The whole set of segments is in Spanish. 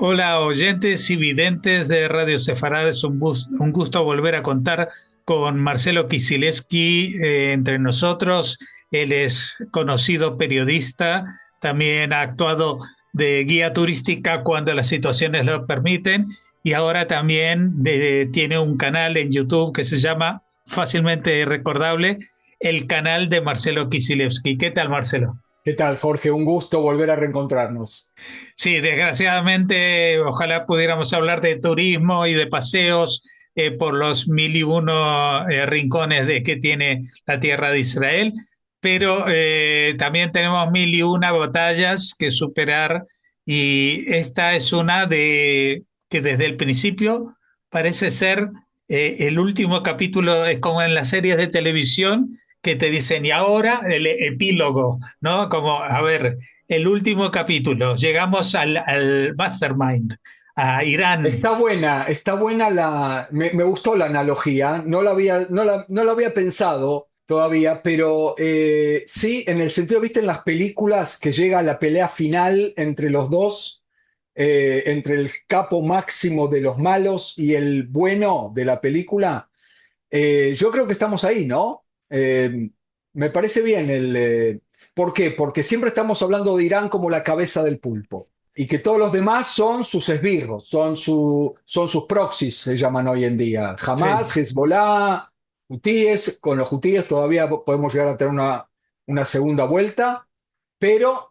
Hola oyentes y videntes de Radio Sefarad, es un gusto volver a contar con Marcelo Kicilevsky entre nosotros. Él es conocido periodista, también ha actuado de guía turística cuando las situaciones lo permiten y ahora también tiene un canal en YouTube que se llama, fácilmente recordable, el canal de Marcelo Kicilevsky. ¿Qué tal, Marcelo? ¿Qué tal, Jorge? Un gusto volver a reencontrarnos. Sí, desgraciadamente, ojalá pudiéramos hablar de turismo y de paseos por los mil y uno rincones que tiene la tierra de Israel, pero también tenemos mil y una batallas que superar y esta es una de que desde el principio parece ser el último capítulo, es como en las series de televisión que te dicen, y ahora el epílogo, ¿no? Como, a ver, el último capítulo, llegamos al Mastermind, a Irán. Está buena me gustó la analogía, no la había pensado todavía, pero sí, en el sentido, viste, en las películas que llega la pelea final entre los dos, entre el capo máximo de los malos y el bueno de la película. Yo creo que estamos ahí, ¿no? Me parece bien ¿por qué? Porque siempre estamos hablando de Irán como la cabeza del pulpo y que todos los demás son sus esbirros, son sus proxies, se llaman hoy en día. Sí. Hamas, Hezbollah, hutíes. Con los hutíes todavía podemos llegar a tener una segunda vuelta, pero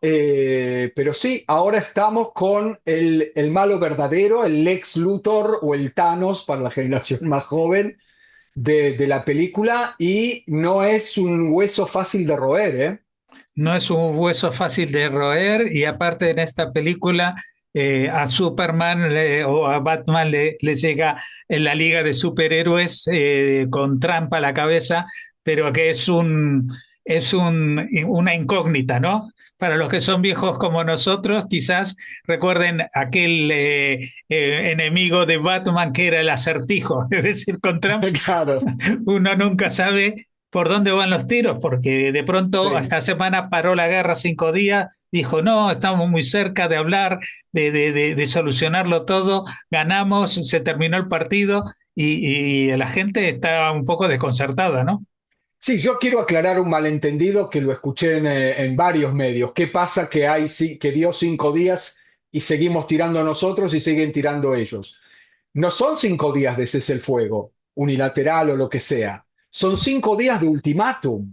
sí, ahora estamos con el malo verdadero, el Lex Luthor o el Thanos para la generación más joven de la película, y no es un hueso fácil de roer, ¿eh? No es un hueso fácil de roer y aparte en esta película a Superman o a Batman le llega en la Liga de Superhéroes con trampa a la cabeza, pero que una incógnita, ¿no? Para los que son viejos como nosotros, quizás recuerden aquel enemigo de Batman que era el acertijo, es decir, con Trump Claro, uno nunca sabe por dónde van los tiros, porque de pronto sí. esta semana paró la guerra 5 días, dijo, no, estamos muy cerca de hablar, de solucionarlo todo, ganamos, se terminó el partido y la gente está un poco desconcertada, ¿no? Sí, yo quiero aclarar un malentendido que lo escuché en varios medios. ¿Qué pasa que que dio 5 días y seguimos tirando nosotros y siguen tirando ellos? No son 5 días de cese el fuego, unilateral o lo que sea. Son 5 días de ultimátum.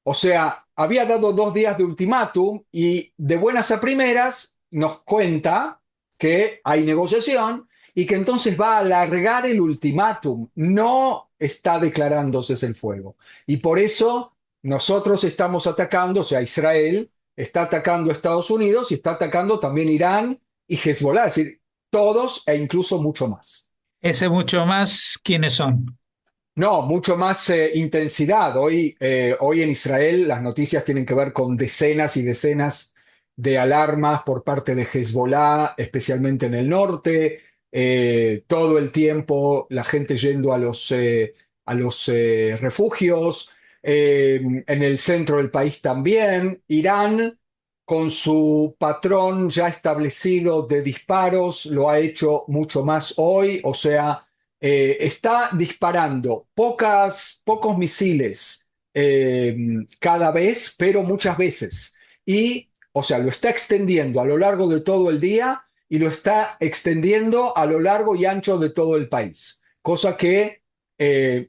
O sea, había dado 2 días de ultimátum y de buenas a primeras nos cuenta que hay negociación y que entonces va a alargar el ultimátum. No está declarándose el fuego. Y por eso nosotros estamos atacando, o sea, Israel está atacando a Estados Unidos y está atacando también Irán y Hezbollah, es decir, todos e incluso mucho más. Ese mucho más, ¿quiénes son? No, mucho más intensidad. Hoy en Israel las noticias tienen que ver con decenas y decenas de alarmas por parte de Hezbollah, especialmente en el norte. Todo el tiempo la gente yendo a los refugios. En el centro del país también. Irán, con su patrón ya establecido de disparos, lo ha hecho mucho más hoy. O sea, está disparando pocos misiles cada vez, pero muchas veces. Y, o sea, lo está extendiendo a lo largo de todo el día y lo está extendiendo a lo largo y ancho de todo el país. Cosa que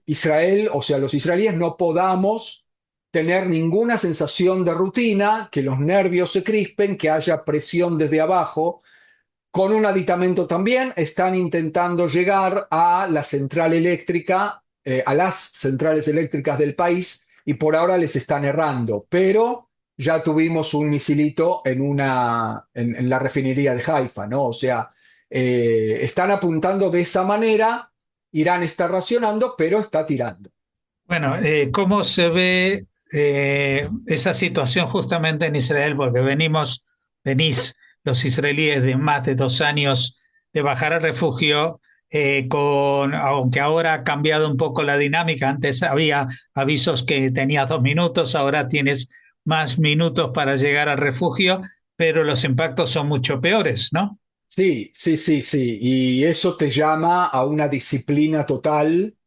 Israel, o sea, los israelíes no podamos tener ninguna sensación de rutina, que los nervios se crispen, que haya presión desde abajo. Con un aditamento también están intentando llegar a la central eléctrica, a las centrales eléctricas del país, y por ahora les están errando, pero ya tuvimos un misilito en la refinería de Haifa, ¿no? O sea, están apuntando de esa manera. Irán está racionando, pero está tirando. Bueno, ¿cómo se ve esa situación justamente en Israel? Porque venís los israelíes de más de 2 años de bajar al refugio, aunque ahora ha cambiado un poco la dinámica, antes había avisos que tenías 2 minutos, ahora tienes más minutos para llegar al refugio, pero los impactos son mucho peores, ¿no? Sí, sí, sí, sí. Y eso te llama a una disciplina total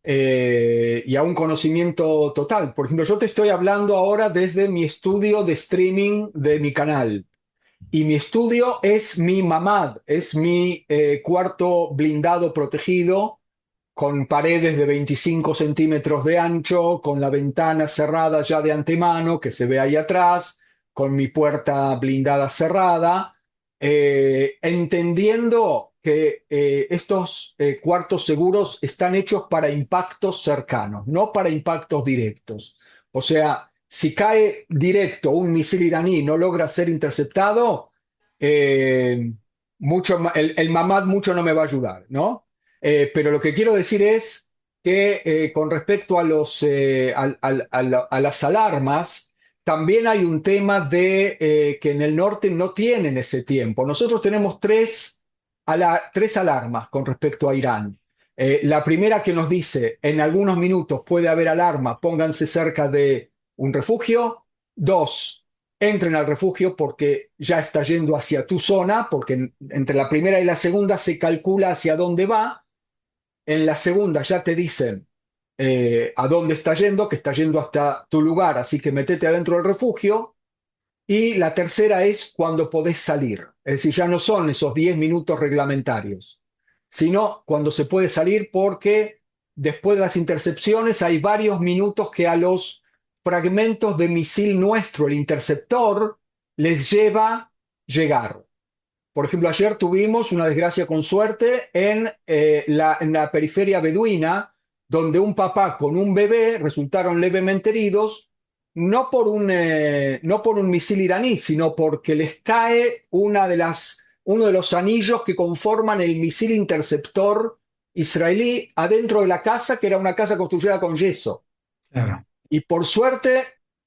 y a un conocimiento total. Por ejemplo, yo te estoy hablando ahora desde mi estudio de streaming de mi canal. Y mi estudio es mi mamad, es mi cuarto blindado protegido con paredes de 25 centímetros de ancho, con la ventana cerrada ya de antemano, que se ve ahí atrás, con mi puerta blindada cerrada, entendiendo que estos cuartos seguros están hechos para impactos cercanos, no para impactos directos. O sea, si cae directo un misil iraní y no logra ser interceptado, eh, el Mamad mucho no me va a ayudar, ¿no? Pero lo que quiero decir es que con respecto a a las alarmas, también hay un tema de que en el norte no tienen ese tiempo. Nosotros tenemos tres alarmas con respecto a Irán. La primera que nos dice, en algunos minutos puede haber alarma, pónganse cerca de un refugio. Dos, entren al refugio porque ya está yendo hacia tu zona, porque entre la primera y la segunda se calcula hacia dónde va. En la segunda ya te dicen a dónde está yendo, que está yendo hasta tu lugar, así que metete adentro del refugio. Y la tercera es cuando podés salir. Es decir, ya no son esos 10 minutos reglamentarios, sino cuando se puede salir porque después de las intercepciones hay varios minutos que a los fragmentos de misil nuestro, el interceptor, les lleva llegar. Por ejemplo, ayer tuvimos una desgracia con suerte en la periferia beduina, donde un papá con un bebé resultaron levemente heridos, no por un misil iraní, sino porque les cae uno de los anillos que conforman el misil interceptor israelí adentro de la casa, que era una casa construida con yeso. Claro. Y por suerte,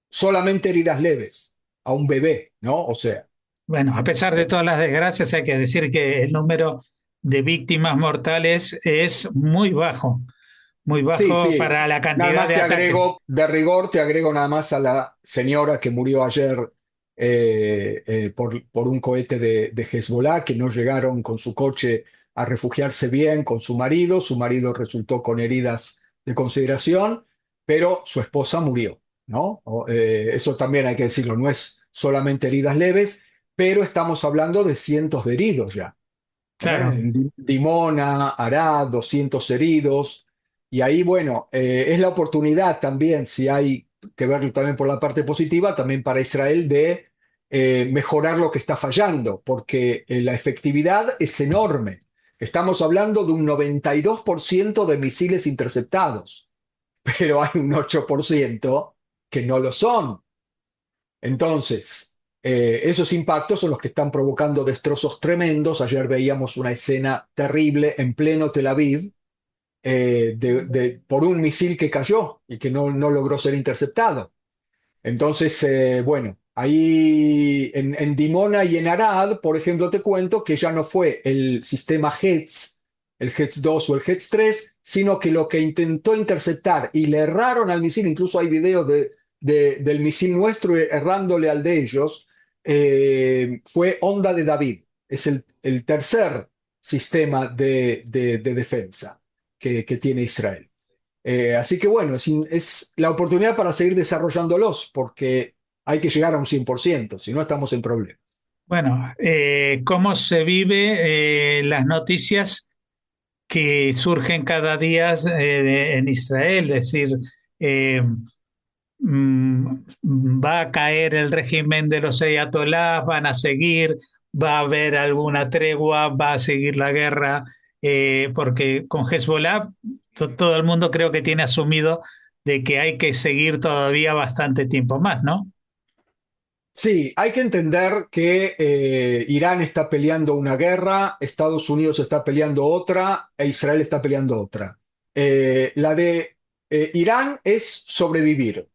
solamente heridas leves a un bebé, ¿no? O sea. Bueno, a pesar de todas las desgracias, hay que decir que el número de víctimas mortales es muy Sí, bajo sí. para la Nada cantidad más de te ataques. agrego, de rigor, te agrego nada más a la señora que murió ayer por un cohete de Hezbollah, que no llegaron con su coche a refugiarse bien con su marido. Su marido resultó con heridas de consideración, pero su esposa murió, ¿no? Eso también hay que decirlo, no es solamente heridas leves, pero estamos hablando de cientos de heridos ya. Claro, En Dimona, Arad, 200 heridos. Y ahí, bueno, es la oportunidad también, si hay que verlo también por la parte positiva, también para Israel de mejorar lo que está fallando, porque la efectividad es enorme. Estamos hablando de un 92% de misiles interceptados, pero hay un 8% que no lo son. Entonces, esos impactos son los que están provocando destrozos tremendos. Ayer veíamos una escena terrible en pleno Tel Aviv por un misil que cayó y que no logró ser interceptado. Entonces, bueno, ahí en Dimona y en Arad, por ejemplo, te cuento que ya no fue el sistema HETS, el HETS 2 o el HETS 3, sino que lo que intentó interceptar y le erraron al misil, incluso hay videos del misil nuestro errándole al de ellos, fue Onda de David. Es el tercer sistema de defensa que tiene Israel. Así que bueno, es la oportunidad para seguir desarrollándolos, porque hay que llegar a un 100%, si no estamos en problemas. bueno, ¿cómo se vive las noticias que surgen cada día en Israel? Es decir, eh, va a caer el régimen de los ayatolás, van a seguir, va a haber alguna tregua, va a seguir la guerra, porque con Hezbollah todo el mundo creo que tiene asumido de que hay que seguir todavía bastante tiempo más, ¿no? Sí, hay que entender que Irán está peleando una guerra, Estados Unidos está peleando otra e Israel está peleando otra. La de Irán es sobrevivir,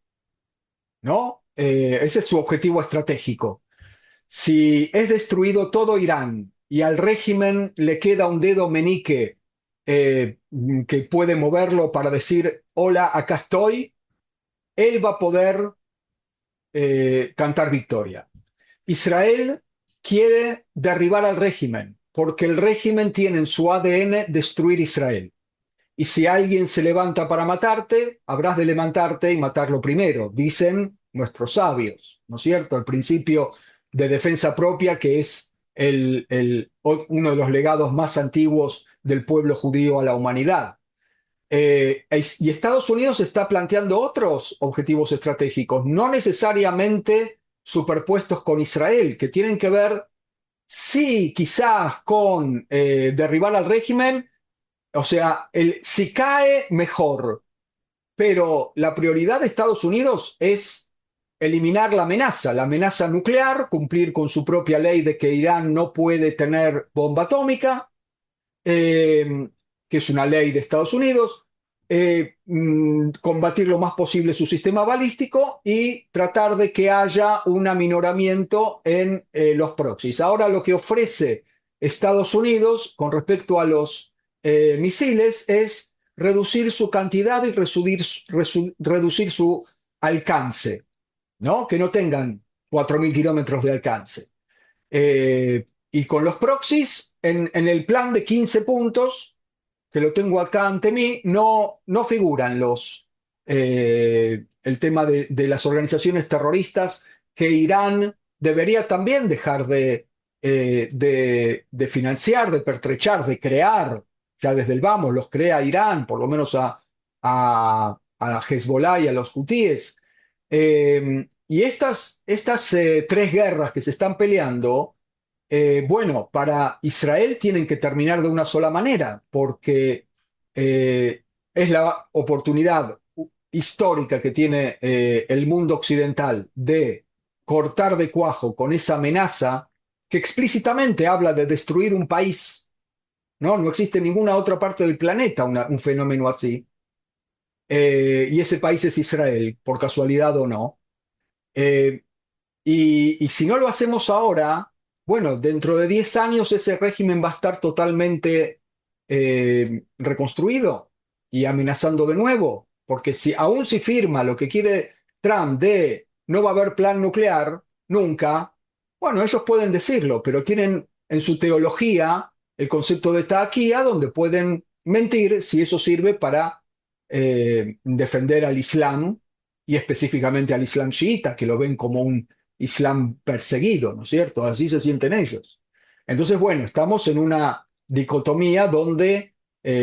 ¿no? Ese es su objetivo estratégico. Si es destruido todo Irán y al régimen le queda un dedo meñique eh, que puede moverlo para decir, hola, acá estoy, él va a poder cantar victoria. Israel quiere derribar al régimen, porque el régimen tiene en su ADN destruir Israel. Y si alguien se levanta para matarte, habrás de levantarte y matarlo primero, dicen nuestros sabios, ¿no es cierto? El principio de defensa propia, que es uno de los legados más antiguos del pueblo judío a la humanidad. Y Estados Unidos está planteando otros objetivos estratégicos, no necesariamente superpuestos con Israel, que tienen que ver, sí, quizás con derribar al régimen, o sea, si cae, mejor, pero la prioridad de Estados Unidos es eliminar la amenaza nuclear, cumplir con su propia ley de que Irán no puede tener bomba atómica, eh, que es una ley de Estados Unidos, combatir lo más posible su sistema balístico y tratar de que haya un aminoramiento en los proxies. Ahora lo que ofrece Estados Unidos con respecto a los misiles es reducir su cantidad y reducir su alcance, ¿no? Que no tengan 4.000 kilómetros de alcance. Y con los proxies, en el plan de 15 puntos, que lo tengo acá ante mí, no figuran el tema de las organizaciones terroristas que Irán debería también dejar de financiar, de pertrechar, de crear, ya desde el vamos, los crea Irán, por lo menos a Hezbollah y a los hutíes. Y estas tres guerras que se están peleando, bueno, para Israel tienen que terminar de una sola manera, porque es la oportunidad histórica que tiene el mundo occidental de cortar de cuajo con esa amenaza que explícitamente habla de destruir un país, ¿no? No existe en ninguna otra parte del planeta un fenómeno así. Y ese país es Israel, por casualidad o no. Eh, y si no lo hacemos ahora, bueno, dentro de 10 años ese régimen va a estar totalmente reconstruido y amenazando de nuevo, porque si aún si firma lo que quiere Trump de no va a haber plan nuclear nunca, bueno, ellos pueden decirlo, pero tienen en su teología el concepto de taquía, donde pueden mentir si eso sirve para defender al Islam y específicamente al Islam chiita, que lo ven como un Islam perseguido, ¿no es cierto? Así se sienten ellos. Entonces, bueno, estamos en una dicotomía donde,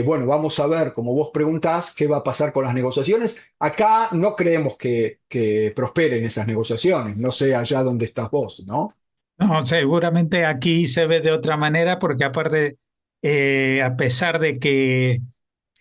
bueno, vamos a ver, como vos preguntás, qué va a pasar con las negociaciones. Acá no creemos que prosperen esas negociaciones, no sé allá donde estás vos, ¿no? No, seguramente aquí se ve de otra manera porque aparte, a pesar de que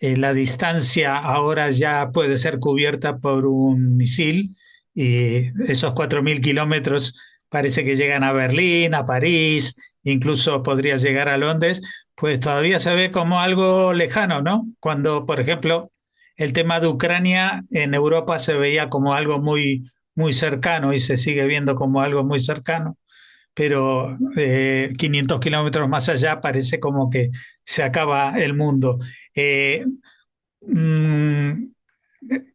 la distancia ahora ya puede ser cubierta por un misil y esos 4.000 kilómetros parece que llegan a Berlín, a París, incluso podría llegar a Londres, pues todavía se ve como algo lejano, ¿no? Cuando, por ejemplo, el tema de Ucrania en Europa se veía como algo muy, muy cercano y se sigue viendo como algo muy cercano, pero 500 kilómetros más allá parece como que se acaba el mundo. Eh, mm,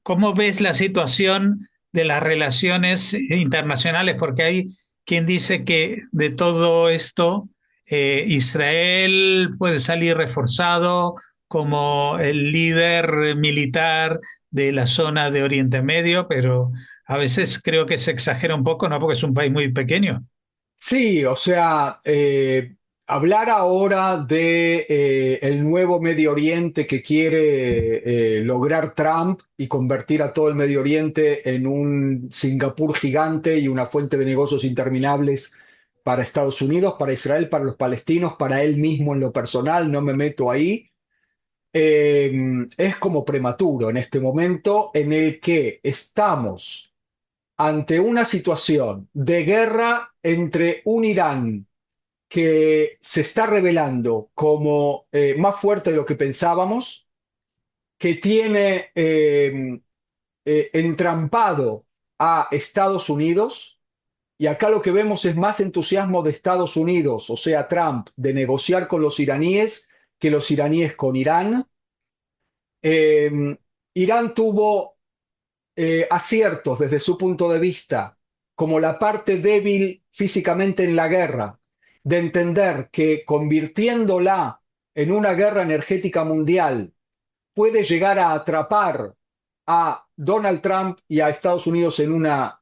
¿Cómo ves la situación de las relaciones internacionales? Porque hay quien dice que de todo esto Israel puede salir reforzado como el líder militar de la zona de Oriente Medio, pero a veces creo que se exagera un poco, ¿no? Porque es un país muy pequeño. Sí, o sea, hablar ahora de el nuevo Medio Oriente que quiere lograr Trump y convertir a todo el Medio Oriente en un Singapur gigante y una fuente de negocios interminables para Estados Unidos, para Israel, para los palestinos, para él mismo en lo personal, no me meto ahí. Es como prematuro en este momento en el que estamos ante una situación de guerra entre un Irán que se está revelando como más fuerte de lo que pensábamos, que tiene entrampado a Estados Unidos, y acá lo que vemos es más entusiasmo de Estados Unidos, o sea, Trump, de negociar con los iraníes que los iraníes con Irán. Eh, Irán tuvo aciertos desde su punto de vista como la parte débil físicamente en la guerra de entender que convirtiéndola en una guerra energética mundial puede llegar a atrapar a Donald Trump y a Estados Unidos en una,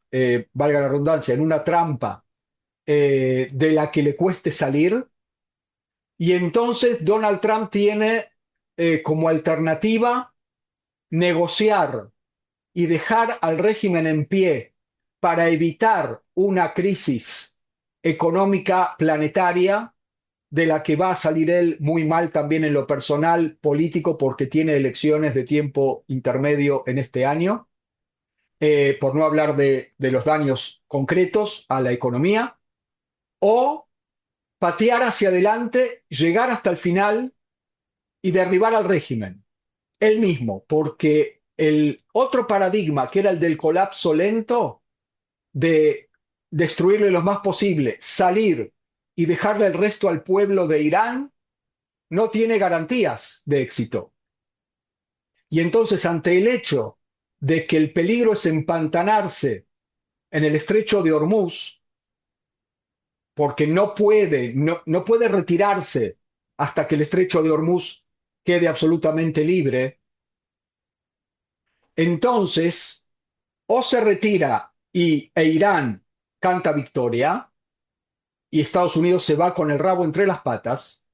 valga la redundancia, en una trampa de la que le cueste salir. Y entonces Donald Trump tiene como alternativa negociar y dejar al régimen en pie para evitar una crisis económica planetaria de la que va a salir él muy mal también en lo personal, político, porque tiene elecciones de tiempo intermedio en este año, por no hablar de los daños concretos a la economía, o patear hacia adelante, llegar hasta el final y derribar al régimen, él mismo, porque el otro paradigma, que era el del colapso lento, de destruirle lo más posible, salir y dejarle el resto al pueblo de Irán, no tiene garantías de éxito. Y entonces, ante el hecho de que el peligro es empantanarse en el estrecho de Hormuz, porque no puede retirarse hasta que el estrecho de Hormuz quede absolutamente libre, entonces o se retira e Irán canta victoria y Estados Unidos se va con el rabo entre las patas,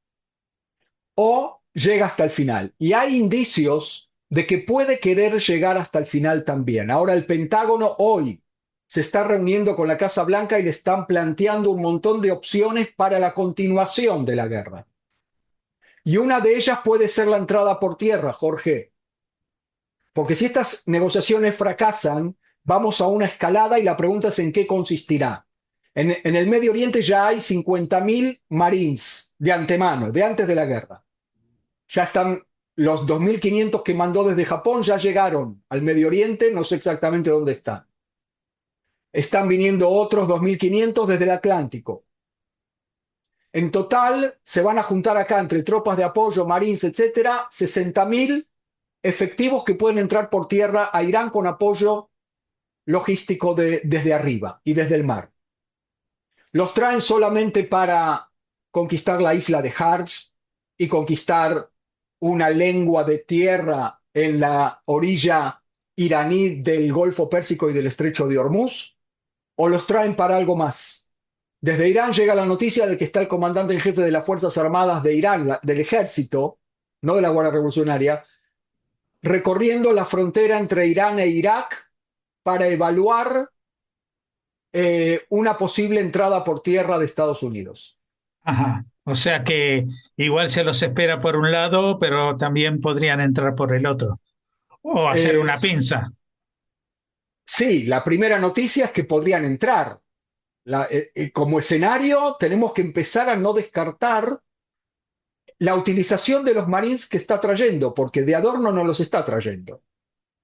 o llega hasta el final. Y hay indicios de que puede querer llegar hasta el final también. Ahora el Pentágono hoy se está reuniendo con la Casa Blanca y le están planteando un montón de opciones para la continuación de la guerra. Y una de ellas puede ser la entrada por tierra, Jorge. Porque si estas negociaciones fracasan, vamos a una escalada y la pregunta es en qué consistirá. En el Medio Oriente ya hay 50.000 marines de antemano, de antes de la guerra. Ya están los 2.500 que mandó desde Japón, ya llegaron al Medio Oriente, no sé exactamente dónde están. Están viniendo otros 2.500 desde el Atlántico. En total se van a juntar acá entre tropas de apoyo, marines, etcétera, 60.000 efectivos que pueden entrar por tierra a Irán con apoyo logístico desde arriba y desde el mar. Los traen solamente para conquistar la isla de Harj y conquistar una lengua de tierra en la orilla iraní del Golfo Pérsico y del Estrecho de Hormuz, o los traen para algo más. Desde Irán llega la noticia de que está el comandante en jefe de las Fuerzas Armadas de Irán, del ejército, no de la Guardia Revolucionaria, recorriendo la frontera entre Irán e Irak para evaluar una posible entrada por tierra de Estados Unidos. Ajá. O sea que igual se los espera por un lado, pero también podrían entrar por el otro o hacer Eh, una pinza. sí, la primera noticia es que podrían entrar. Como escenario, tenemos que empezar a no descartar la utilización de los Marines que está trayendo, porque de adorno no los está trayendo.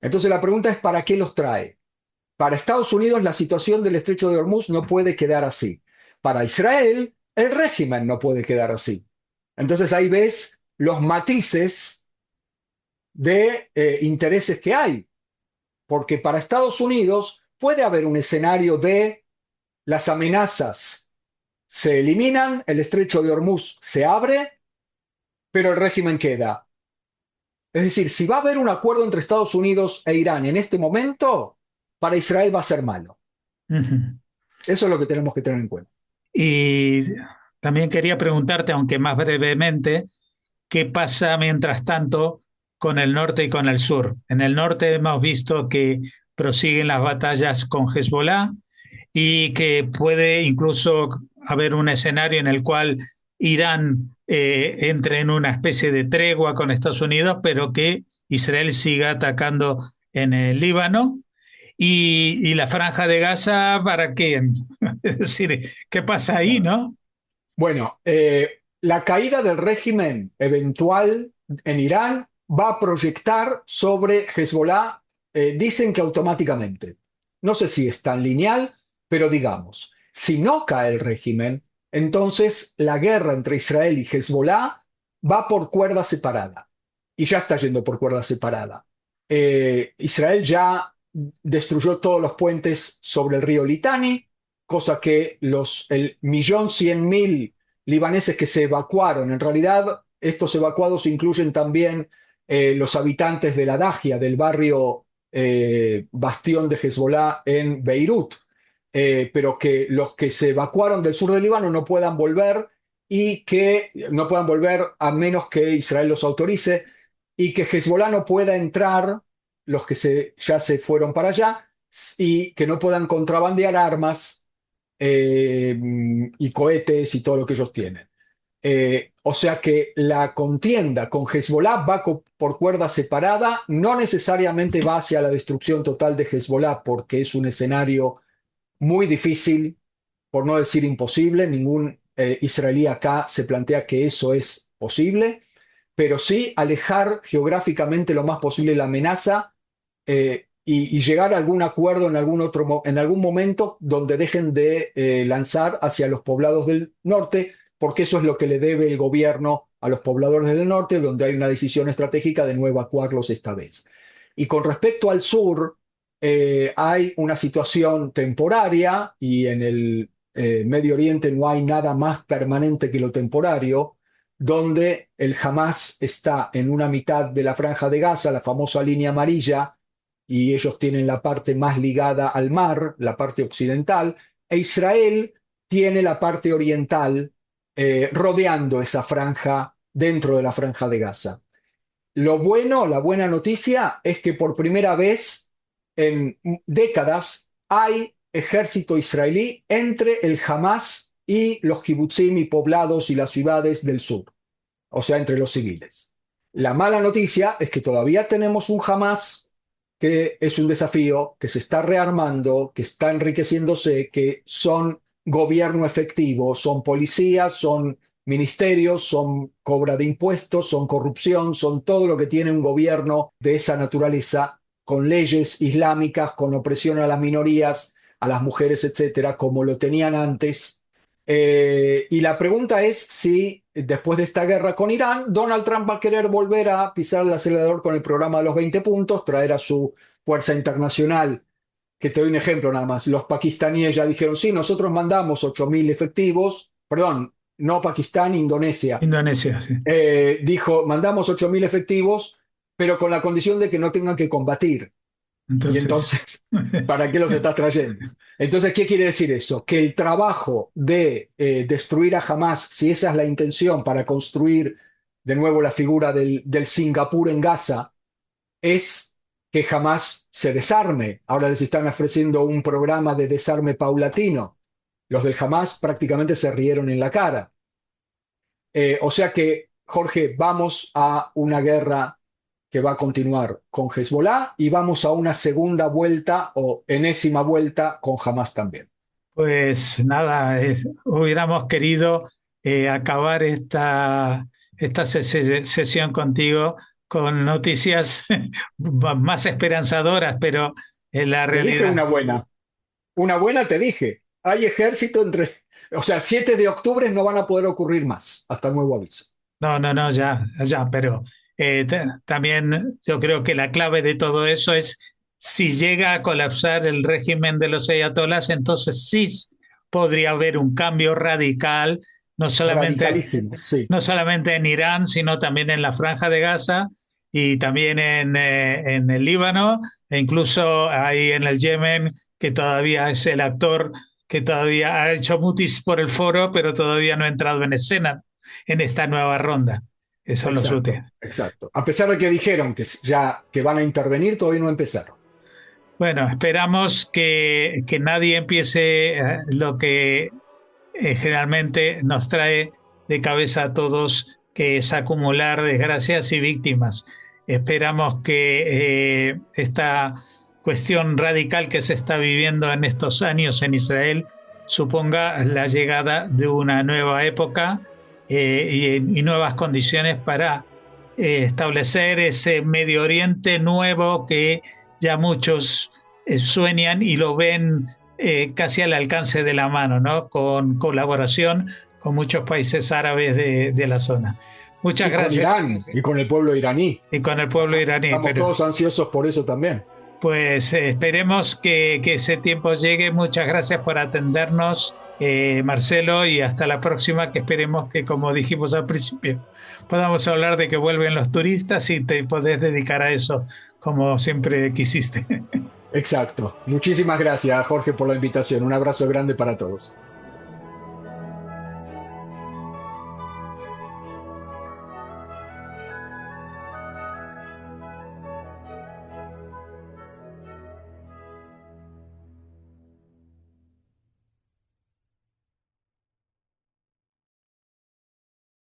Entonces la pregunta es, ¿para qué los trae? Para Estados Unidos la situación del estrecho de Hormuz no puede quedar así. Para Israel el régimen no puede quedar así. Entonces ahí ves los matices de intereses que hay, porque para Estados Unidos puede haber un escenario de las amenazas se eliminan, el estrecho de Hormuz se abre, pero el régimen queda. Es decir, si va a haber un acuerdo entre Estados Unidos e Irán en este momento, para Israel va a ser malo. Ujú. Eso es lo que tenemos que tener en cuenta. Y también quería preguntarte, aunque más brevemente, ¿qué pasa mientras tanto con el norte y con el sur? En el norte hemos visto que prosiguen las batallas con Hezbollah y que puede incluso haber un escenario en el cual Irán entre en una especie de tregua con Estados Unidos, pero que Israel siga atacando en el Líbano. Y la franja de Gaza, ¿para qué? Es decir, ¿qué pasa ahí, Claro. no? Bueno, la caída del régimen eventual en Irán va a proyectar sobre Hezbollah, dicen que automáticamente. No sé si es tan lineal, pero digamos, si no cae el régimen, entonces la guerra entre Israel y Hezbollah va por cuerda separada. Y ya está yendo por cuerda separada. Israel ya destruyó todos los puentes sobre el río Litani, cosa que el 1.100.000 libaneses que se evacuaron. En realidad, estos evacuados incluyen también los habitantes de la Dajia, del barrio bastión de Hezbollah en Beirut, pero que los que se evacuaron del sur del Líbano no puedan volver y que no puedan volver a menos que Israel los autorice y que Hezbollah no pueda entrar, los que ya se fueron para allá, y que no puedan contrabandear armas y cohetes y todo lo que ellos tienen. O sea que la contienda con Hezbollah va por cuerda separada, no necesariamente va hacia la destrucción total de Hezbollah, porque es un escenario muy difícil, por no decir imposible. Ningún israelí acá se plantea que eso es posible, pero sí alejar geográficamente lo más posible la amenaza y llegar a algún acuerdo en algún momento donde dejen de lanzar hacia los poblados del norte, porque eso es lo que le debe el gobierno a los pobladores del norte, donde hay una decisión estratégica de no evacuarlos esta vez. Y con respecto al sur, hay una situación temporaria y en el Medio Oriente no hay nada más permanente que lo temporario, donde el Hamas está en una mitad de la franja de Gaza, la famosa línea amarilla, y ellos tienen la parte más ligada al mar, la parte occidental, e Israel tiene la parte oriental rodeando esa franja dentro de la franja de Gaza. Lo bueno, la buena noticia es que por primera vez en décadas hay ejército israelí entre el Hamas y los kibutzim y poblados y las ciudades del sur, o sea, entre los civiles. La mala noticia es que todavía tenemos un Hamas que es un desafío, que se está rearmando, que está enriqueciéndose, que son gobierno efectivo, son policías, son ministerios, son cobra de impuestos, son corrupción, son todo lo que tiene un gobierno de esa naturaleza, con leyes islámicas, con opresión a las minorías, a las mujeres, etcétera, como lo tenían antes. Y la pregunta es si después de esta guerra con Irán, Donald Trump va a querer volver a pisar el acelerador con el programa de los 20 puntos, traer a su fuerza internacional. Que te doy un ejemplo nada más. Los pakistaníes ya dijeron, sí, nosotros mandamos 8.000 efectivos, perdón, no Pakistán, Indonesia. Indonesia, sí. Dijo, mandamos 8.000 efectivos, pero con la condición de que no tengan que combatir. Y Entonces, entonces, ¿para qué los estás trayendo? Entonces, ¿qué quiere decir eso? Que el trabajo de destruir a Hamas, si esa es la intención para construir de nuevo la figura del Singapur en Gaza, es que Hamas se desarme. Ahora les están ofreciendo un programa de desarme paulatino. Los del Hamas prácticamente se rieron en la cara. O sea que, Jorge, vamos a una guerra que va a continuar con Hezbollah y vamos a una segunda vuelta o enésima vuelta con Hamas también. pues nada, hubiéramos querido acabar esta sesión contigo con noticias más esperanzadoras, pero en la Te dije realidad. una buena te dije. Hay ejército o sea, 7 de octubre no van a poder ocurrir más, hasta nuevo aviso. No, no, no, ya, pero también yo creo que la clave de todo eso es si llega a colapsar el régimen de los ayatolás, entonces sí podría haber un cambio radical, no solamente, Radicalísimo, sí. no solamente en Irán, sino también en la Franja de Gaza y también en el Líbano, e incluso ahí en el Yemen, que todavía es el actor que todavía ha hecho mutis por el foro, pero todavía no ha entrado en escena en esta nueva ronda, que son los Exacto, útiles. exacto. A pesar de que dijeron que van a intervenir, todavía no empezaron. Bueno, esperamos que nadie empiece lo que generalmente nos trae de cabeza a todos, que es acumular desgracias y víctimas. Esperamos que esta cuestión radical que se está viviendo en estos años en Israel suponga la llegada de una nueva época y nuevas condiciones para establecer ese Medio Oriente nuevo que ya muchos sueñan y lo ven casi al alcance de la mano, ¿no? Con colaboración con muchos países árabes de la zona. Muchas Y con gracias. Irán, y con el pueblo iraní. Y con el pueblo iraní, Estamos pero todos ansiosos por eso también. pues esperemos que ese tiempo llegue. Muchas gracias por atendernos Marcelo, y hasta la próxima, que esperemos que, como dijimos al principio, podamos hablar de que vuelven los turistas y te podés dedicar a eso como siempre quisiste. Exacto. Muchísimas gracias, Jorge, por la invitación. Un abrazo grande para todos.